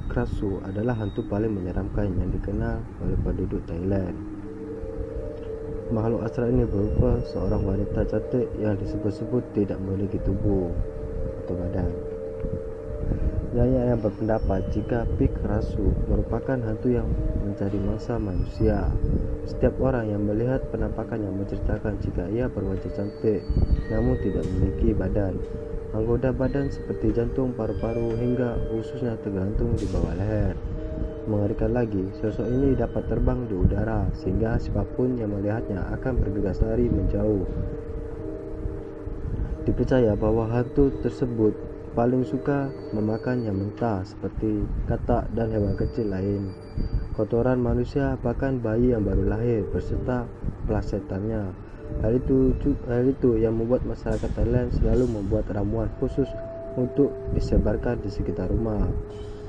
Krasu adalah hantu paling menyeramkan yang dikenal oleh penduduk Thailand. Makhluk astral ini berupa seorang wanita cantik yang disebut-sebut tidak memiliki tubuh atau badan. Banyak yang berpendapat jika Krasu merupakan hantu yang mencari mangsa manusia. Setiap orang yang melihat penampakannya menceritakan jika ia berwajah cantik namun tidak memiliki badan. Anggota badan seperti jantung, paru-paru, hingga ususnya tergantung di bawah leher. Mengerikan lagi, sosok ini dapat terbang di udara sehingga siapapun yang melihatnya akan bergegas lari menjauh. Dipercaya bahwa hantu tersebut paling suka memakan yang mentah seperti katak dan hewan kecil lain, kotoran manusia, bahkan bayi yang baru lahir beserta plasentanya. Hal itu yang membuat masyarakat Thailand selalu membuat ramuan khusus untuk disebarkan di sekitar rumah.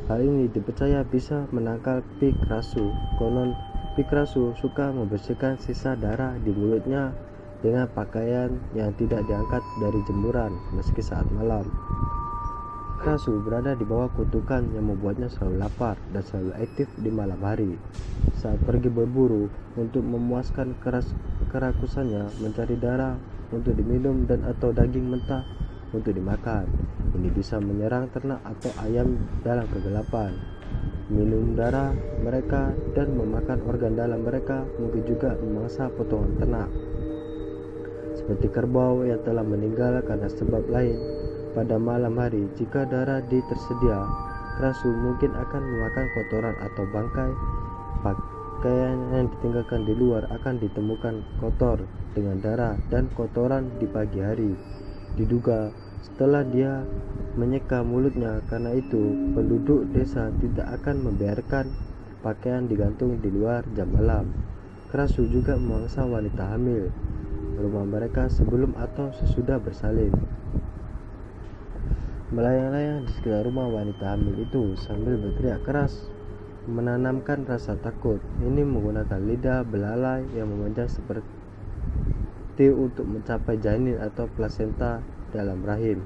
Hal ini dipercaya bisa menangkal Krasu. Konon Krasu suka membersihkan sisa darah di mulutnya dengan pakaian yang tidak diangkat dari jemuran meski saat malam. Krasu berada di bawah kutukan yang membuatnya selalu lapar dan selalu aktif di malam hari. Saat pergi berburu untuk memuaskan kerakusannya, mencari darah untuk diminum dan atau daging mentah untuk dimakan. Ini bisa menyerang ternak atau ayam dalam kegelapan, minum darah mereka dan memakan organ dalam mereka, mungkin juga memangsa potongan ternak. Seperti kerbau yang telah meninggal karena sebab lain. Pada malam hari, jika darah tersedia, Krasu mungkin akan memakan kotoran atau bangkai. Pakaian yang ditinggalkan di luar akan ditemukan kotor dengan darah dan kotoran di pagi hari. Diduga setelah dia menyeka mulutnya. Karena itu, penduduk desa tidak akan membiarkan pakaian digantung di luar jam malam. Krasu juga memangsa wanita hamil rumah mereka sebelum atau sesudah bersalin. Melayang-layang di sekitar rumah wanita hamil itu sambil berteriak keras, menanamkan rasa takut. Ini menggunakan lidah belalai yang memanjang seperti untuk mencapai janin atau plasenta dalam rahim.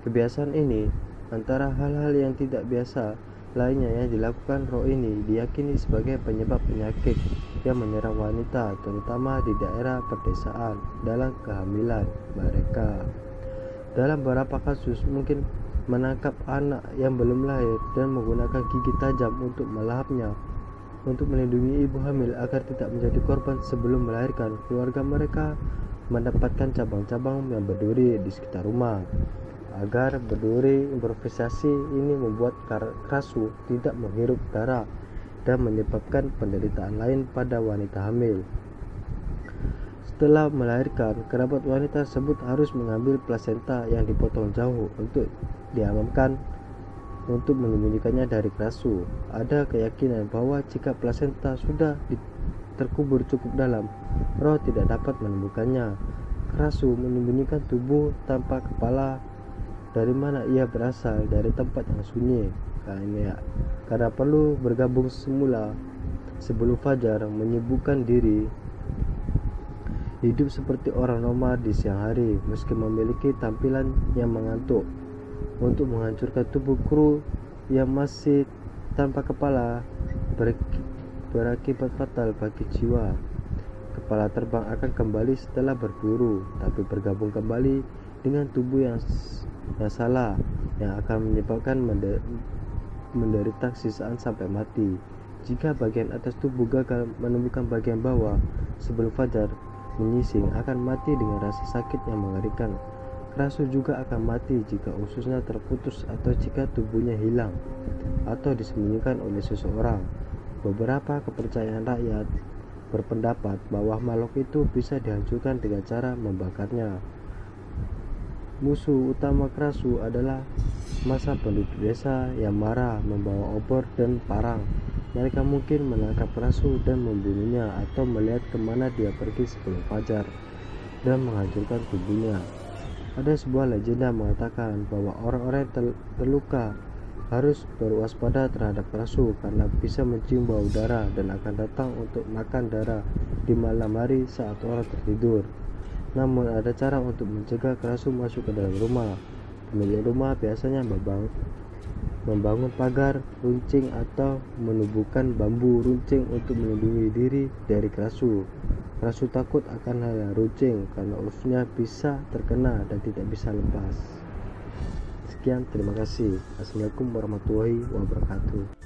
Kebiasaan ini antara hal-hal yang tidak biasa lainnya yang dilakukan roh ini diyakini sebagai penyebab penyakit yang menyerang wanita, terutama di daerah pedesaan dalam kehamilan mereka. Dalam beberapa kasus mungkin menangkap anak yang belum lahir dan menggunakan gigi tajam untuk melahapnya untuk melindungi ibu hamil agar tidak menjadi korban sebelum melahirkan. Keluarga mereka mendapatkan cabang-cabang yang berduri di sekitar rumah. Agar berduri improvisasi ini membuat Krasu tidak menghirup darah dan menyebabkan penderitaan lain pada wanita hamil. Setelah melahirkan, kerabat wanita tersebut harus mengambil plasenta yang dipotong jauh untuk diamankan untuk menyembunyikannya dari Krasu. Ada keyakinan bahwa jika plasenta sudah terkubur cukup dalam, roh tidak dapat menemukannya. Krasu menyembunyikan tubuh tanpa kepala. Dari mana ia berasal? Dari tempat yang sunyi. Karena perlu bergabung semula sebelum fajar, menyibukkan diri hidup seperti orang nomad di siang hari, meski memiliki tampilan yang mengantuk, untuk menghancurkan tubuh kru yang masih tanpa kepala berakibat fatal bagi jiwa. Kepala terbang akan kembali setelah berburu, tapi bergabung kembali dengan tubuh yang salah, yang akan menyebabkan menderita sisaan sampai mati. Jika bagian atas tubuh gagal menemukan bagian bawah sebelum fajar menyising, akan mati dengan rasa sakit yang mengerikan. Krasu juga akan mati jika ususnya terputus atau jika tubuhnya hilang atau disembunyikan oleh seseorang. Beberapa kepercayaan rakyat berpendapat bahwa makhluk itu bisa dihancurkan dengan cara membakarnya. Musuh utama Krasu adalah masa penduduk desa yang marah, membawa obor dan parang. Mereka mungkin menangkap Krasu dan membunuhnya atau melihat kemana dia pergi sebelum fajar dan menghancurkan tubuhnya. Ada sebuah legenda mengatakan bahwa orang-orang yang terluka harus berwaspada terhadap Krasu karena bisa mencium bau darah dan akan datang untuk makan darah di malam hari saat orang tertidur. Namun ada cara untuk mencegah Krasu masuk ke dalam rumah. Pemilik rumah biasanya membangun pagar runcing atau menubuhkan bambu runcing untuk melindungi diri dari kerasu. Kerasu takut akan runcing karena urusnya bisa terkena dan tidak bisa lepas. Sekian, terima kasih. Assalamualaikum warahmatullahi wabarakatuh.